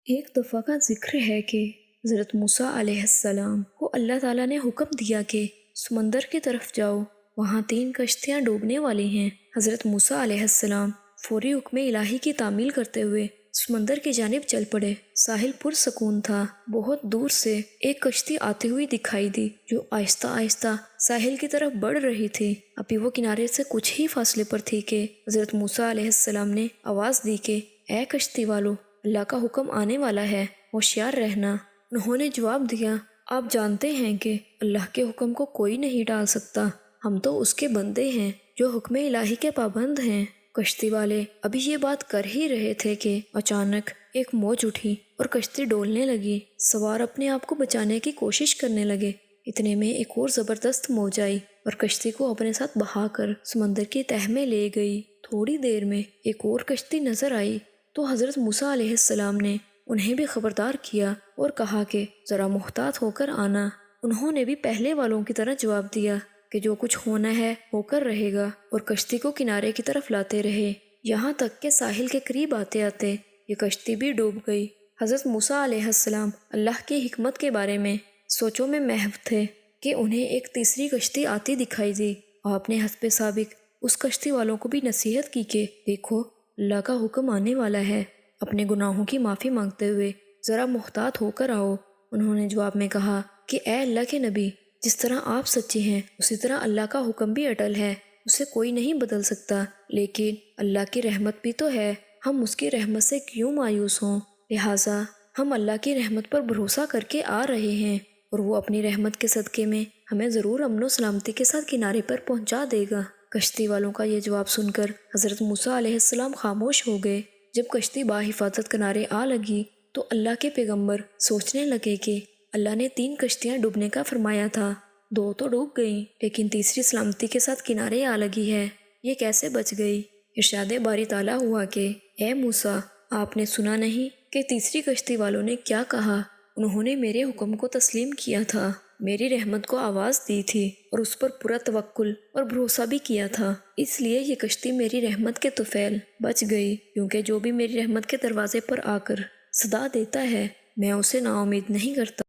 ایک دفعہ کا ذکر ہے کہ حضرت موسیٰ علیہ السلام کو اللہ تعالیٰ نے حکم دیا کہ سمندر کی طرف جاؤ، وہاں 3 کشتیاں ڈوبنے والی ہیں۔ حضرت موسیٰ علیہ السلام فوری حکم الہی کی تعمیل کرتے ہوئے سمندر کی جانب چل پڑے۔ ساحل پرسکون تھا۔ بہت دور سے ایک کشتی آتی ہوئی دکھائی دی جو آہستہ آہستہ ساحل کی طرف بڑھ رہی تھی۔ ابھی وہ کنارے سے کچھ ہی فاصلے پر تھی کہ حضرت موسیٰ علیہ السلام نے آواز دی کہ اے کشتی والو، اللہ کا حکم آنے والا ہے، ہوشیار رہنا۔ انہوں نے جواب دیا، آپ جانتے ہیں کہ اللہ کے حکم کو کوئی نہیں ٹال سکتا، ہم تو اس کے بندے ہیں جو حکم الہی کے پابند ہیں۔ کشتی والے ابھی یہ بات کر ہی رہے تھے کہ اچانک ایک موج اٹھی اور کشتی ڈولنے لگی۔ سوار اپنے آپ کو بچانے کی کوشش کرنے لگے۔ اتنے میں ایک اور زبردست موج آئی اور کشتی کو اپنے ساتھ بہا کر سمندر کی تہہ میں لے گئی۔ تھوڑی دیر میں ایک اور کشتی نظر آئی تو حضرت موسیٰ علیہ السلام نے انہیں بھی خبردار کیا اور کہا کہ ذرا محتاط ہو کر آنا۔ انہوں نے بھی پہلے والوں کی طرح جواب دیا کہ جو کچھ ہونا ہے ہو کر رہے گا، اور کشتی کو کنارے کی طرف لاتے رہے، یہاں تک کہ ساحل کے قریب آتے آتے یہ کشتی بھی ڈوب گئی۔ حضرت موسیٰ علیہ السلام اللہ کی حکمت کے بارے میں سوچوں میں محو تھے کہ انہیں ایک تیسری کشتی آتی دکھائی دی۔ آپ نے حسب سابق اس کشتی والوں کو بھی نصیحت کی کہ دیکھو، اللہ کا حکم آنے والا ہے، اپنے گناہوں کی معافی مانگتے ہوئے ذرا محتاط ہو کر آؤ۔ انہوں نے جواب میں کہا کہ اے اللہ کے نبی، جس طرح آپ سچے ہیں اسی طرح اللہ کا حکم بھی اٹل ہے، اسے کوئی نہیں بدل سکتا، لیکن اللہ کی رحمت بھی تو ہے، ہم اس کی رحمت سے کیوں مایوس ہوں؟ لہٰذا ہم اللہ کی رحمت پر بھروسہ کر کے آ رہے ہیں، اور وہ اپنی رحمت کے صدقے میں ہمیں ضرور امن و سلامتی کے ساتھ کنارے پر پہنچا دے گا۔ کشتی والوں کا یہ جواب سن کر حضرت موسیٰ علیہ السلام خاموش ہو گئے۔ جب کشتی بحفاظت کنارے آ لگی تو اللہ کے پیغمبر سوچنے لگے کہ اللہ نے 3 کشتیاں ڈوبنے کا فرمایا تھا، 2 تو ڈوب گئیں لیکن تیسری سلامتی کے ساتھ کنارے آ لگی ہے، یہ کیسے بچ گئی؟ ارشاد باری تعالیٰ ہوا کہ اے موسیٰ، آپ نے سنا نہیں کہ تیسری کشتی والوں نے کیا کہا؟ انہوں نے میرے حکم کو تسلیم کیا تھا، میری رحمت کو آواز دی تھی اور اس پر پورا توکل اور بھروسہ بھی کیا تھا، اس لیے یہ کشتی میری رحمت کے طفیل بچ گئی، کیونکہ جو بھی میری رحمت کے دروازے پر آ کر صدا دیتا ہے میں اسے نا امید نہیں کرتا۔